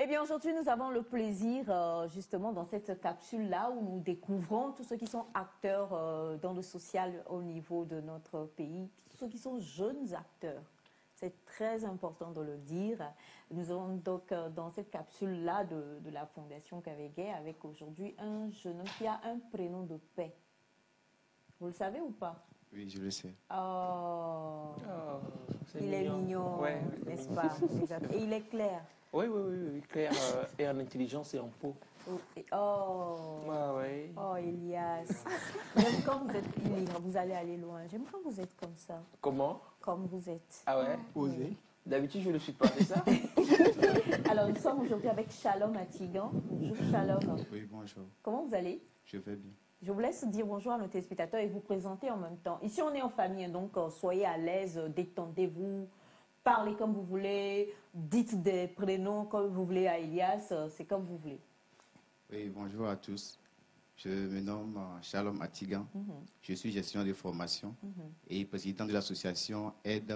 Eh bien, aujourd'hui, nous avons le plaisir, justement, dans cette capsule-là, où nous découvrons tous ceux qui sont acteurs dans le social au niveau de notre pays, tous ceux qui sont jeunes acteurs. C'est très important de le dire. Nous avons donc, dans cette capsule-là de la Fondation Kawégué, avec aujourd'hui un jeune homme qui a un prénom de paix. Vous le savez ou pas? Oui, je le sais. Oh, il est mignon. mignon, Ouais, n'est-ce mignon. pas? Exact. Et il est clair. Oui, oui, oui, oui, clair et en intelligence et en peau. Oh, Ah, ouais. oh, Elias. J'aime quand vous êtes, vous allez aller loin. J'aime quand vous êtes comme ça, Comment? comme vous êtes. Ah ouais? Osé. D'habitude, je ne le suis pas, c'est ça? Alors, nous sommes aujourd'hui avec Shalom Atigan. Bonjour, Shalom. Oui, bonjour. Comment vous allez? Je vais bien. Je vous laisse dire bonjour à nos téléspectateurs et vous présenter en même temps. Ici, on est en famille, donc soyez à l'aise, détendez-vous, parlez comme vous voulez, dites des prénoms comme vous voulez à Elias, c'est comme vous voulez. Oui, bonjour à tous. Je me nomme Shalom Atigan. Je suis gestionnaire de formation et président de l'association Aide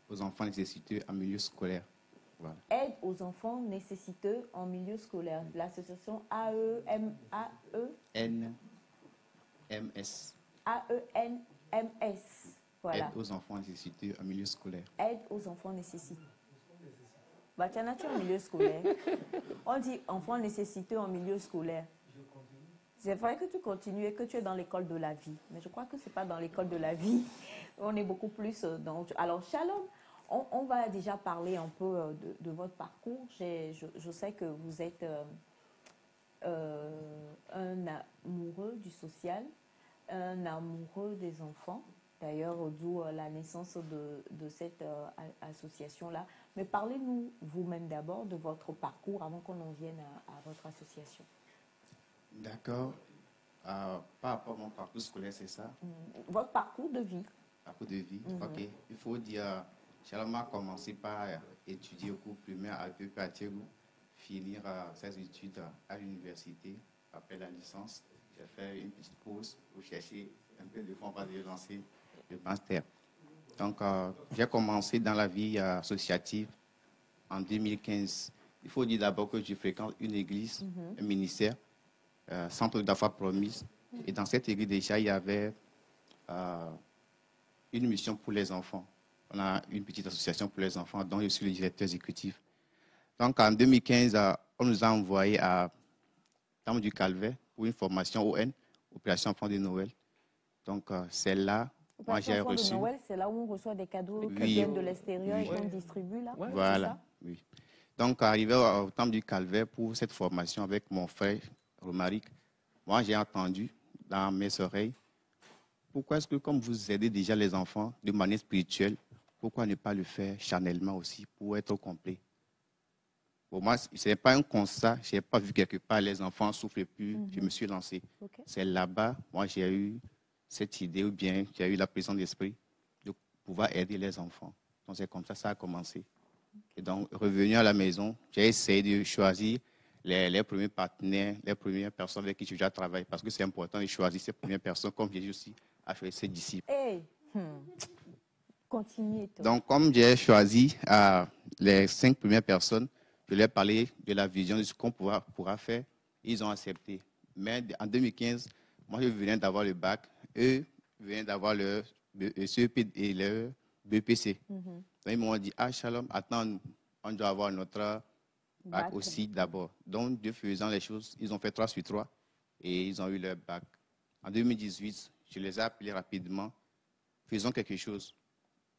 aux enfants nécessiteux en milieu scolaire. Voilà. Aide aux enfants nécessiteux en milieu scolaire. L'association NMS. AENMS. Voilà. Aide aux enfants nécessiteux en milieu scolaire. Aide aux enfants nécessiteux. Bah, tu en as-tu en milieu scolaire? On dit enfants nécessiteux en milieu scolaire. C'est vrai que tu continues et que tu es dans l'école de la vie. Mais je crois que ce n'est pas dans l'école de la vie. On est beaucoup plus dans... Alors, Shalom, on va déjà parler un peu de votre parcours. Je sais que vous êtes un amoureux du social, un amoureux des enfants. D'ailleurs, d'où la naissance de cette association-là. Mais parlez-nous vous-même d'abord de votre parcours avant qu'on en vienne à votre association. D'accord. Par rapport à mon parcours scolaire, c'est ça? Votre parcours de vie. Parcours de vie. Ok. Il faut dire, Shalom a commencé par étudier au cours primaire à Peu-Patégou, finir ses études à l'université. Après la licence, j'ai fait une petite pause pour chercher un peu de fonds avant de lancer le master. Donc, j'ai commencé dans la vie associative en 2015. Il faut dire d'abord que je fréquente une église, un ministère, Centre d'Affaires Promise. Et dans cette église, déjà, il y avait une mission pour les enfants. On a une petite association pour les enfants dont je suis le directeur exécutif. Donc, en 2015, on nous a envoyé à Temple du Calvaire pour une formation ON, Opération Enfants de Noël. Donc, c'est là, moi, j'ai reçu... de Noël, c'est là où on reçoit des cadeaux qui Oui. viennent de l'extérieur Oui. et qu'on distribue là. Ouais. Voilà, oui. Donc, arrivé au Temple du Calvaire pour cette formation avec mon frère Romaric, moi, j'ai entendu dans mes oreilles, pourquoi est-ce que, comme vous aidez déjà les enfants de manière spirituelle, pourquoi ne pas le faire charnellement aussi pour être complet? Pour moi, ce n'est pas un constat, je n'ai pas vu quelque part les enfants ne souffrent plus, je me suis lancé. Okay. C'est là-bas, moi, j'ai eu cette idée, ou bien j'ai eu la présence d'esprit de pouvoir aider les enfants. Donc, c'est comme ça a commencé. Et donc, revenu à la maison, j'ai essayé de choisir les premiers partenaires, les premières personnes avec qui je déjà travaille, parce que c'est important de choisir ces premières personnes, comme Jésus aussi a choisi ses disciples. Hey. Continuez. Donc, comme j'ai choisi les 5 premières personnes, je leur ai parlé de la vision de ce qu'on pourra faire. Ils ont accepté. Mais en 2015, moi, je venais d'avoir le bac. Eux venaient d'avoir leur CEP et leur BPC. Donc, ils m'ont dit, Shalom, attends, on doit avoir notre bac aussi d'abord. Donc, de faisant les choses, ils ont fait 3 sur 3 et ils ont eu leur bac. En 2018, je les ai appelés rapidement. Faisons quelque chose.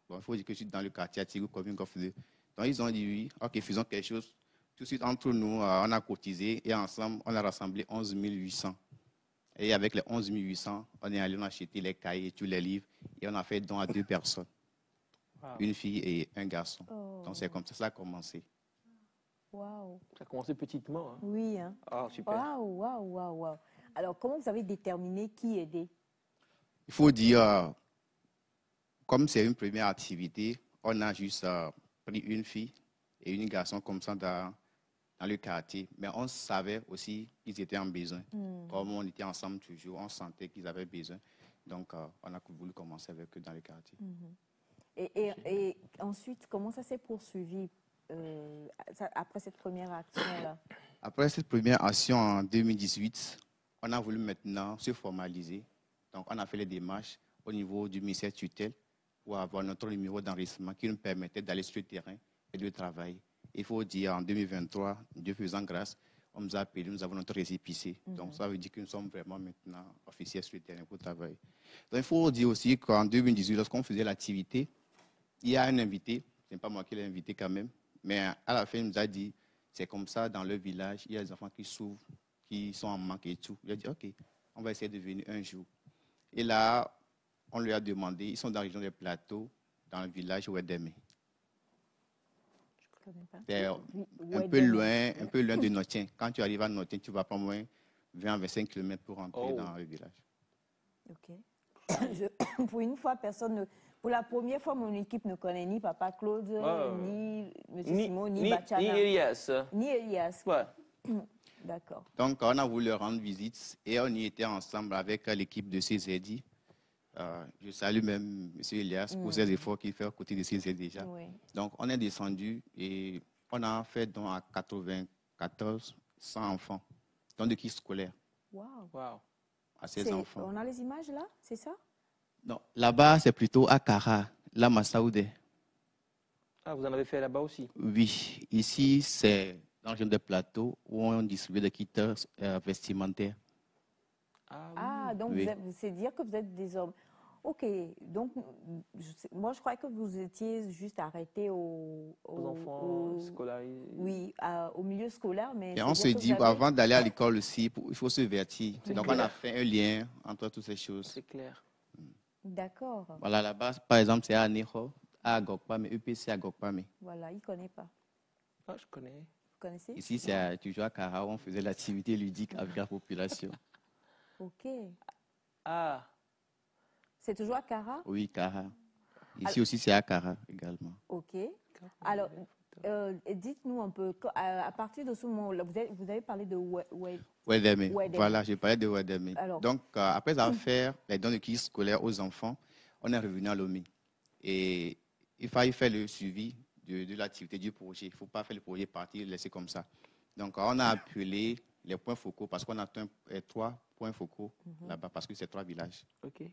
Bon, il faut dire que je suis dans le quartier à Tigou, commune Golfe 2. Donc, ils ont dit oui, ok, faisons quelque chose. Tout de suite, entre nous, on a cotisé et ensemble, on a rassemblé 11 800. Et avec les 11 800, on est allé acheter les cahiers, tous les livres et on a fait don à 2 personnes. Wow. Une fille et un garçon. Oh. Donc, c'est comme ça que ça a commencé. Wow. Ça a commencé petitement. Hein? Oui. Hein. Ah, super. Wow. Alors, comment vous avez déterminé qui aider? Il faut dire, comme c'est une première activité, on a juste pris une fille et un garçon comme ça dans le quartier. Mais on savait aussi qu'ils étaient en besoin. Comme on était ensemble toujours, on sentait qu'ils avaient besoin. Donc, on a voulu commencer avec eux dans le quartier. Et ensuite, comment ça s'est poursuivi? après cette première action-là? Après cette première action en 2018, on a voulu maintenant se formaliser. Donc, on a fait les démarches au niveau du ministère tutelle pour avoir notre numéro d'enregistrement qui nous permettait d'aller sur le terrain et de travailler. Il faut dire, en 2023, Dieu faisant grâce, on nous a appelés, nous avons notre récépissé. Donc, ça veut dire que nous sommes vraiment maintenant officiels sur le terrain pour travailler. Donc, il faut dire aussi qu'en 2018, lorsqu'on faisait l'activité, il y a un invité, ce n'est pas moi qui l'ai invité quand même, mais à la fin, il nous a dit, c'est comme ça dans le village, il y a des enfants qui souffrent, qui sont en manque et tout. Il a dit, OK, on va essayer de venir un jour. Et là, on lui a demandé, ils sont dans la région des Plateaux, dans le village Ouedeme. C'est un peu loin de Notien. Quand tu arrives à Notien, tu vas prendre moins 20-25 km pour rentrer dans le village. OK. Pour une fois, pour la première fois, mon équipe ne connaît ni Papa Claude, ni M. Simon, ni Bachana. Ni Elias. Ni Elias. Ouais. D'accord. Donc, on a voulu leur rendre visite et on y était ensemble avec l'équipe de CZI. Je salue même M. Elias pour ses efforts qu'il fait à côté de CZI déjà. Oui. Donc, on est descendu et on a fait don à 94 100 enfants, dans de kits scolaires Wow. à ces enfants. On a les images là, c'est ça? Non, là-bas, c'est plutôt à Kara, là, Massaoudé. Ah, vous en avez fait là-bas aussi? Oui, ici, c'est dans la région des Plateaux où on distribue des kits vestimentaires. Donc oui. c'est dire que vous êtes des hommes. Ok, donc moi je croyais que vous étiez juste arrêté aux enfants scolarisés. Oui, au milieu scolaire, mais et on se dit, avant d'aller à l'école aussi, il faut se vertir. Donc on a fait un lien entre toutes ces choses. C'est clair. D'accord. Voilà, là-bas, par exemple, c'est à Neho, à Agokpame, EPC à Agokpame. Voilà, il ne connaît pas. Ah, je connais. Vous connaissez? Ici, c'est toujours à Kara où on faisait l'activité ludique avec la population. Ok. Ah. C'est toujours à Kara? Oui, Kara. Ici aussi, c'est à Kara également. Ok. Alors, dites-nous un peu, à partir de ce moment-là, vous avez parlé de Ouedeme. Voilà, je parlais de Ouedeme. Alors, donc, après avoir fait les dons de kits scolaires aux enfants, on est revenu à Lomé. Et il fallait faire le suivi de l'activité du projet. Il ne faut pas faire le projet partir, le laisser comme ça. Donc, on a appelé les points focaux parce qu'on a 3 points focaux là-bas parce que c'est 3 villages. OK.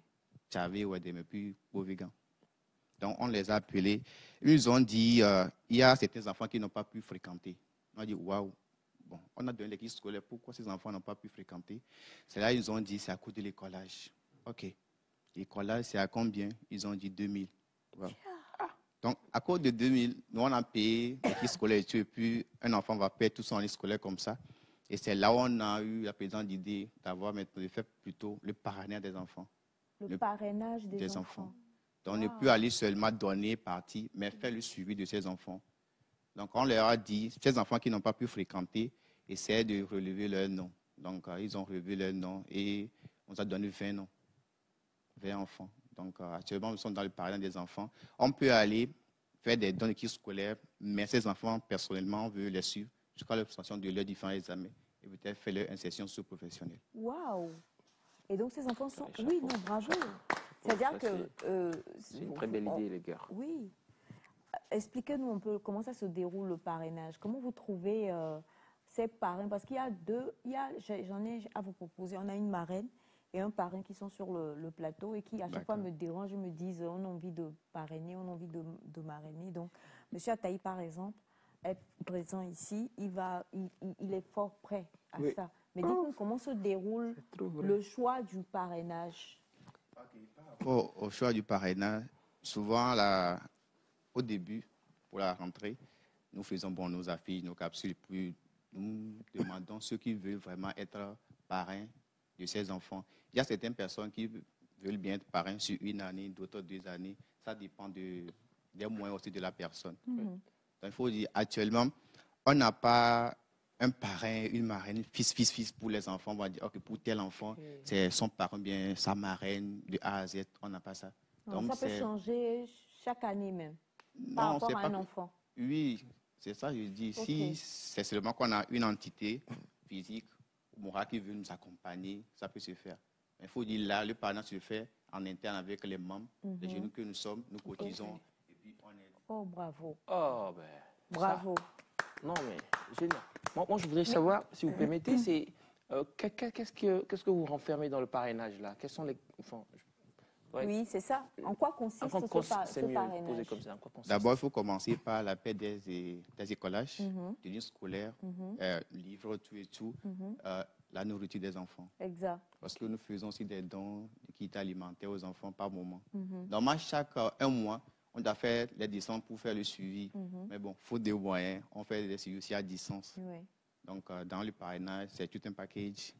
Tchavé, Ouedeme, puis Bovigan. Donc, on les a appelés. Ils nous ont dit, il y a certains enfants qui n'ont pas pu fréquenter. On a dit, waouh, bon, on a donné les kits scolaires, pourquoi ces enfants n'ont pas pu fréquenter? C'est là ils nous ont dit, c'est à cause de l'écolage. OK. L'écolage, c'est à combien? Ils ont dit 2000. Wow. Donc, à cause de 2000, nous, on a payé les kits scolaires et puis un enfant va payer tout son lit scolaire comme ça. Et c'est là où on a eu la présente idée d'avoir maintenant de faire plutôt le parrainage des enfants. Le parrainage des enfants. Donc, on ne peut aller seulement donner partie, mais faire le suivi de ces enfants. Donc, on leur a dit, ces enfants qui n'ont pas pu fréquenter, essaient de relever leur nom. Donc, ils ont relevé leur nom et on nous a donné 20 noms, 20 enfants. Donc, actuellement, nous sommes dans le parrainage des enfants. On peut aller faire des dons de kits scolaires, mais ces enfants, personnellement, on veut les suivre jusqu'à l'obtention de leurs différents examens et peut-être faire leur insertion socio-professionnelle. Waouh! Et donc, ces enfants sont... Oui, non, bravo! C'est-à-dire que... c'est une très belle idée, les gars. Oui. Expliquez-nous un peu comment ça se déroule le parrainage. Comment vous trouvez ces parrains? Parce qu'il y a j'en ai à vous proposer. On a une marraine et un parrain qui sont sur le plateau et qui à chaque fois me dérangent et me disent on a envie de parrainer, on a envie de marrainer. Donc, M. Ataï, par exemple, est présent ici, il est fort prêt à ça. Mais dites-nous comment se déroule le choix du parrainage. Au choix du parrainage, souvent, au début, pour la rentrée, nous faisons nos affiches, nos capsules, puis nous demandons ceux qui veulent vraiment être parrains de ces enfants. Il y a certaines personnes qui veulent bien être parrains sur une année, d'autres 2 années. Ça dépend des moyens aussi de la personne. Donc, il faut dire, actuellement, on n'a pas un parrain, une marraine, fils pour les enfants. On va dire, OK, pour tel enfant, c'est son parrain, bien sa marraine, de A à Z. On n'a pas ça. Donc, ça peut changer chaque année même, par non, rapport à un enfant. Oui, c'est ça, je dis. Si c'est seulement qu'on a une entité physique, morale qui veut nous accompagner, ça peut se faire. Mais il faut dire, là, le parrainage se fait en interne avec les membres, les jeunes que nous sommes, nous cotisons. Et puis on est... Oh, bravo. Oh, ben... Bravo. Non, mais génial. Moi, je voudrais savoir, si vous permettez, c'est qu'est-ce que vous renfermez dans le parrainage là? Quels sont les. Enfin, ouais. Oui, c'est ça. En quoi consiste En quoi c'est ce mieux posé parrainage? comme ça. En quoi consiste? D'abord, il faut commencer par la paix des écolages, Mhm, des livres scolaires, livres, tout et tout, mhm. la nourriture des enfants. Exact. Parce que nous faisons aussi des dons de kits alimentaires aux enfants par moment. Mhm, Normalement, chaque un mois, on doit faire les distances pour faire le suivi. mhm. Mais bon, faute de moyens, on fait des suivis aussi à distance. Oui. Donc, dans le parrainage, c'est tout un package.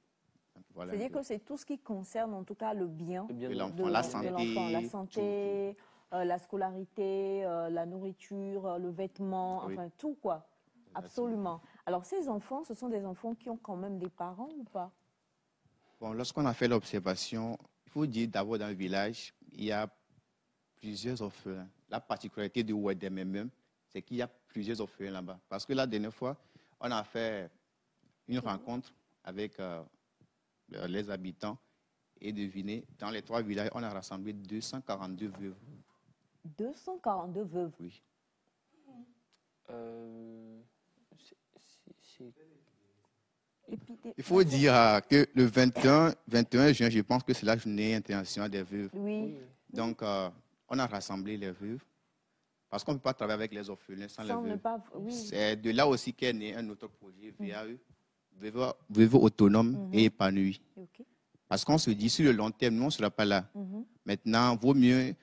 Donc, voilà un C'est-à-dire peu. que c'est tout ce qui concerne en tout cas le bien Le bien De de l'enfant, de la l'enfant. santé, La tout, santé, la scolarité, la nourriture, le vêtement, Oui. enfin tout quoi. Exactement. Absolument. Alors ces enfants, ce sont des enfants qui ont quand même des parents ou pas? Bon, lorsqu'on a fait l'observation, il faut dire d'abord dans le village, il y a plusieurs orphelins. La particularité de Ouadem même, c'est qu'il y a plusieurs orphelins là-bas. Parce que la dernière fois, on a fait une rencontre avec les habitants et devinez, dans les 3 villages, on a rassemblé 242 veuves. 242 veuves. Oui. C'est- Et puis Il faut dire que le 21 juin, je pense que c'est la journée internationale des veuves. Oui. Oui. Donc, on a rassemblé les veuves parce qu'on ne peut pas travailler avec les orphelins sans Sans les ne veuves. pas. Oui. C'est de là aussi qu'est né un autre projet, VAE, veuve autonome et épanouie. Ok. Parce qu'on se dit, sur le long terme, nous, on ne sera pas là. Mhm. Maintenant, vaut mieux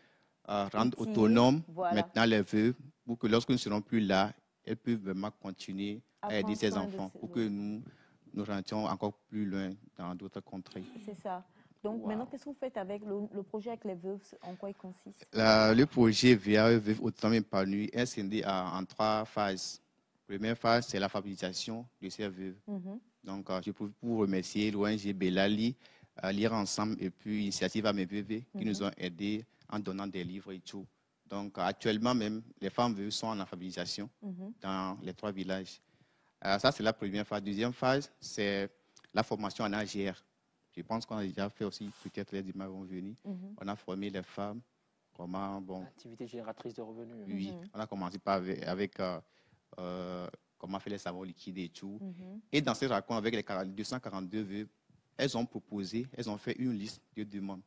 rendre Outiller, autonome voilà. maintenant les veuves pour que lorsque nous ne serons plus là, elles peuvent vraiment continuer À à aider prendre ces soin de enfants ces- pour oui. que nous rentrions encore plus loin dans d'autres contrées. C'est ça. Donc Wow. maintenant, qu'est-ce que vous faites avec le projet avec les veuves? En quoi il consiste? Le projet VAE, Veuve Autonome Épanouie, est scindé en 3 phases. Première phase, c'est l'alphabétisation de ces veuves. Mhm. Donc, je peux vous remercier l'ONG Belali, Lire Ensemble et puis Initiative à mes veuves qui nous ont aidés en donnant des livres et tout. Donc, actuellement même, les femmes veuves sont en alphabétisation dans les 3 villages. Ça, c'est la première phase. Deuxième phase, c'est la formation en AGR. Je pense qu'on a déjà fait aussi, peut-être les images vont venir. On a formé les femmes, comment, bon, Activité génératrice de revenus. oui, on a commencé par avec comment faire les savons liquides et tout. Et dans ces rencontres avec les 242 veuves, elles ont proposé, elles ont fait une liste de demandes.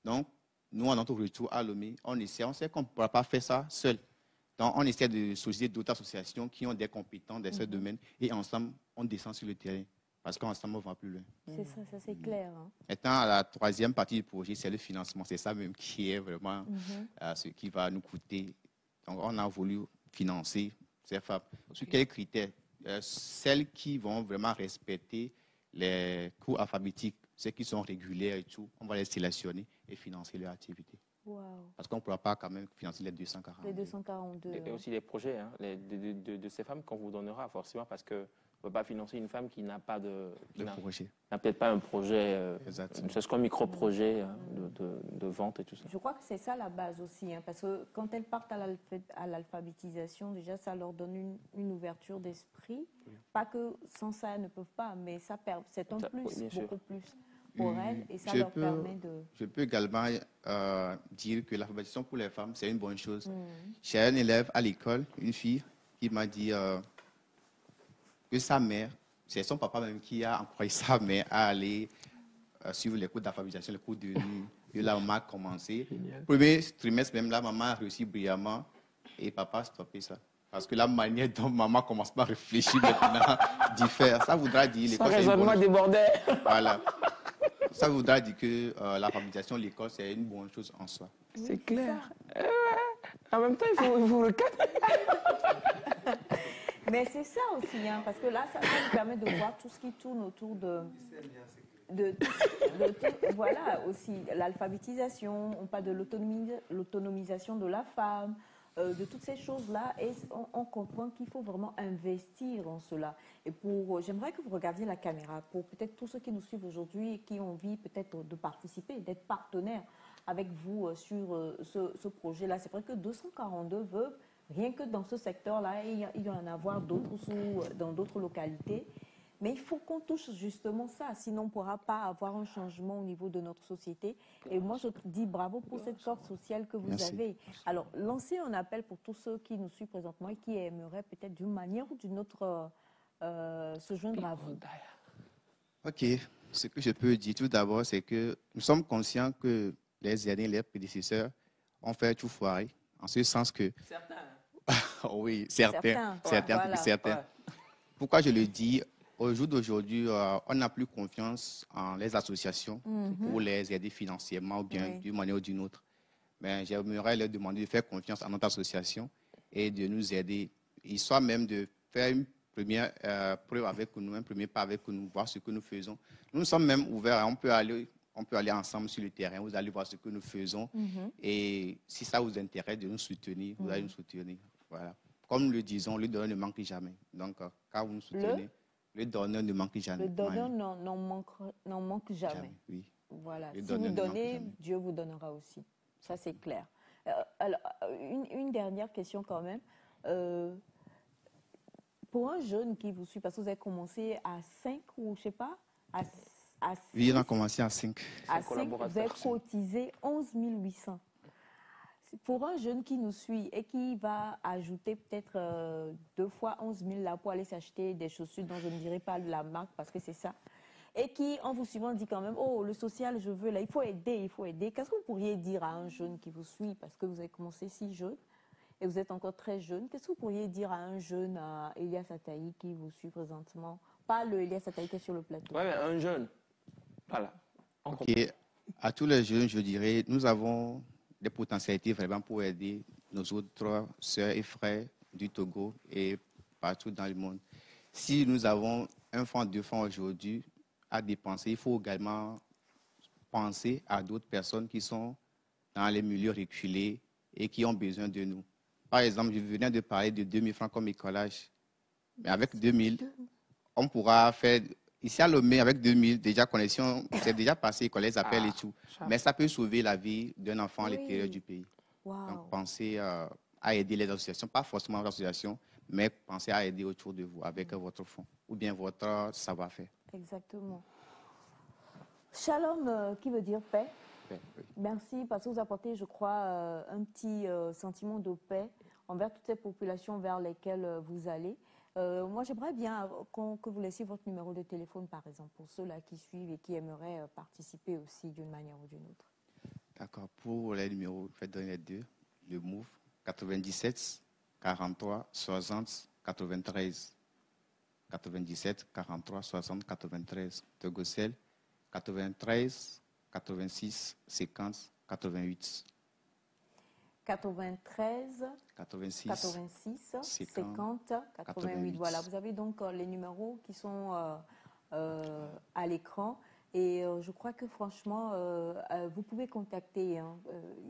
Donc, nous, à notre retour à Lomé, on sait qu'on ne pourra pas faire ça seul. Donc, on essaie de solliciter d'autres associations qui ont des compétences dans ce domaine et ensemble, on descend sur le terrain. Parce qu'ensemble, on va plus loin. C'est ça c'est clair. Hein. Maintenant, la troisième partie du projet, c'est le financement. C'est ça même qui est vraiment ce qui va nous coûter. Donc, on a voulu financer ces femmes. Sur quels critères? Celles qui vont vraiment respecter les cours alphabétiques, ceux qui sont réguliers et tout, on va les sélectionner et financer leur activité. Wow. Parce qu'on ne pourra pas quand même financer les 240. Les 242. Et aussi les projets hein, de ces femmes qu'on vous donnera forcément parce que on ne peut pas financer une femme qui n'a pas projet. n'a peut-être pas un projet, Exactement. c'est qu'un micro-projet de vente et tout ça. Je crois que c'est ça la base aussi, hein, parce que quand elles partent à l'alphabétisation, déjà ça leur donne une ouverture d'esprit. Pas que sans ça elles ne peuvent pas, mais c'est un Ça, plus, oui, bien sûr. beaucoup plus pour elles, et ça Je leur peux- permet de... Je peux également dire que l'alphabétisation pour les femmes, c'est une bonne chose. J'ai un élève à l'école, une fille, qui m'a dit que sa mère, c'est son papa même qui a encouragé sa mère à aller suivre les cours d'alphabétisation, les cours de nuit. Et la maman a commencé. Premier trimestre même, la maman a réussi brillamment et papa a stoppé ça. Parce que la manière dont maman commence pas à réfléchir maintenant diffère. Ça voudra dire Son l'école, c'est une raisonnement bonne chose. débordait. Voilà. Ça voudra dire que l'alphabétisation, l'école, c'est une bonne chose en soi. C'est clair. En même temps, il faut le cadre. Mais c'est ça aussi, hein, parce que là, ça nous permet de voir tout ce qui tourne autour voilà, aussi l'alphabétisation, on parle de l'autonomisation de la femme, de toutes ces choses-là, et on comprend qu'il faut vraiment investir en cela. Et j'aimerais que vous regardiez la caméra, pour peut-être tous ceux qui nous suivent aujourd'hui et qui ont envie peut-être de participer, d'être partenaires avec vous sur ce projet-là. C'est vrai que 242 veuves, rien que dans ce secteur-là, il y en a avoir d'autres dans d'autres localités. Mais il faut qu'on touche justement ça, sinon on ne pourra pas avoir un changement au niveau de notre société. Et moi, je dis bravo pour cette corde sociale que vous avez. Alors, lancez un appel pour tous ceux qui nous suivent présentement et qui aimeraient peut-être d'une manière ou d'une autre se joindre à vous. Ok, ce que je peux dire tout d'abord, c'est que nous sommes conscients que les aînés, les prédécesseurs ont fait tout foirer, en ce sens que... Certains. Oui, certains, Voilà. Ouais. Pourquoi je le dis? Au jour d'aujourd'hui, on n'a plus confiance en les associations pour les aider financièrement ou bien d'une manière ou d'une autre. Mais j'aimerais leur demander de faire confiance à notre association et de nous aider, histoire même de faire une première preuve avec nous, un premier pas avec nous, voir ce que nous faisons. Nous sommes même ouverts, on peut aller ensemble sur le terrain, vous allez voir ce que nous faisons. Et si ça vous intéresse de nous soutenir, vous allez nous soutenir. Voilà. Comme nous le disons, le donneur ne manque jamais. Donc, quand vous nous soutenez, le donneur ne manque jamais. Le donneur n'en manque jamais. Oui. Voilà. Le Si donneur vous ne manque donnez, jamais. Dieu vous donnera aussi. Ça, c'est clair. Alors, une dernière question quand même. Pour un jeune qui vous suit, parce que vous avez commencé à 5 ou je sais pas, à 6, Oui, on a commencé à 5. à 5, vous avez cotisé 11 800. Pour un jeune qui nous suit et qui va ajouter peut-être 2 fois 11 000 là pour aller s'acheter des chaussures dont je ne dirai pas la marque parce que c'est ça, et qui, en vous suivant, dit quand même, oh, le social, je veux, là, il faut aider, il faut aider. Qu'est-ce que vous pourriez dire à un jeune qui vous suit, parce que vous avez commencé si jeune et vous êtes encore très jeune, qu'est-ce que vous pourriez dire à un jeune, à Elias Ataï qui vous suit présentement? Pas le Elias Ataï qui est sur le plateau. Oui, mais un jeune. Voilà. Ok. À tous les jeunes, je dirais, nous avons des potentialités vraiment pour aider nos autres sœurs et frères du Togo et partout dans le monde. Si nous avons un franc, 2 francs aujourd'hui à dépenser, il faut également penser à d'autres personnes qui sont dans les milieux reculés et qui ont besoin de nous. Par exemple, je venais de parler de 2000 francs comme écolage. Mais avec 2000, on pourra faire... Ici à Lomé, avec 2000, déjà connexion, c'est déjà passé, qu'on les appelle et tout. Mais ça peut sauver la vie d'un enfant à l'intérieur du pays. Donc, pensez à aider les associations, pas forcément les associations, mais pensez à aider autour de vous avec votre fonds ou bien votre savoir-faire. Exactement. Shalom, qui veut dire paix. Oui. Merci parce que vous apportez, je crois, un petit sentiment de paix envers toutes ces populations vers lesquelles vous allez. Moi, j'aimerais bien que vous laissiez votre numéro de téléphone, par exemple, pour ceux-là qui suivent et qui aimeraient participer aussi d'une manière ou d'une autre. D'accord. Pour les numéros, je vais donner les deux. Le MOVE, 97 43 60 93. 97 43 60 93. Togocel, 93 86 50 88. 93 86 86 50 50 88. Voilà, vous avez donc les numéros qui sont à l'écran. Et je crois que franchement, vous pouvez contacter.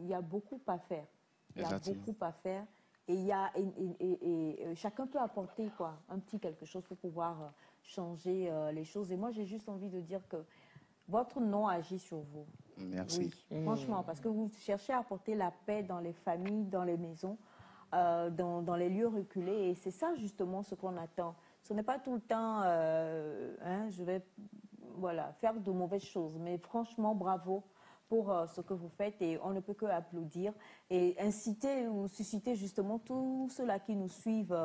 Il y a beaucoup à faire. Il y a beaucoup à faire. Et chacun peut apporter un petit quelque chose pour pouvoir changer les choses. Et moi, j'ai juste envie de dire que votre nom agit sur vous. Merci. Oui, franchement, parce que vous cherchez à apporter la paix dans les familles, dans les maisons, dans les lieux reculés. Et c'est ça justement ce qu'on attend. Ce n'est pas tout le temps, je vais faire de mauvaises choses. Mais franchement, bravo pour ce que vous faites et on ne peut que applaudir et inciter ou susciter justement tous ceux-là qui nous suivent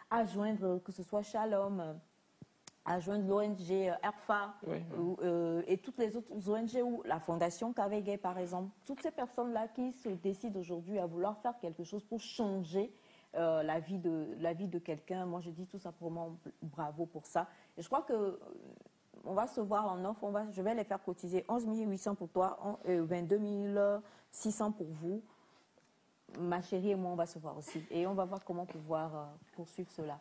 à joindre, que ce soit Shalom, à joindre l'ONG ERFA et toutes les autres ONG ou la Fondation Kavegay par exemple. Toutes ces personnes-là qui se décident aujourd'hui à vouloir faire quelque chose pour changer la vie de quelqu'un. Moi, je dis tout simplement bravo pour ça. Et je crois que on va se voir en offre. Je vais les faire cotiser 11 800 pour toi, 22 600 pour vous. Ma chérie et moi, on va se voir aussi. Et on va voir comment pouvoir poursuivre cela.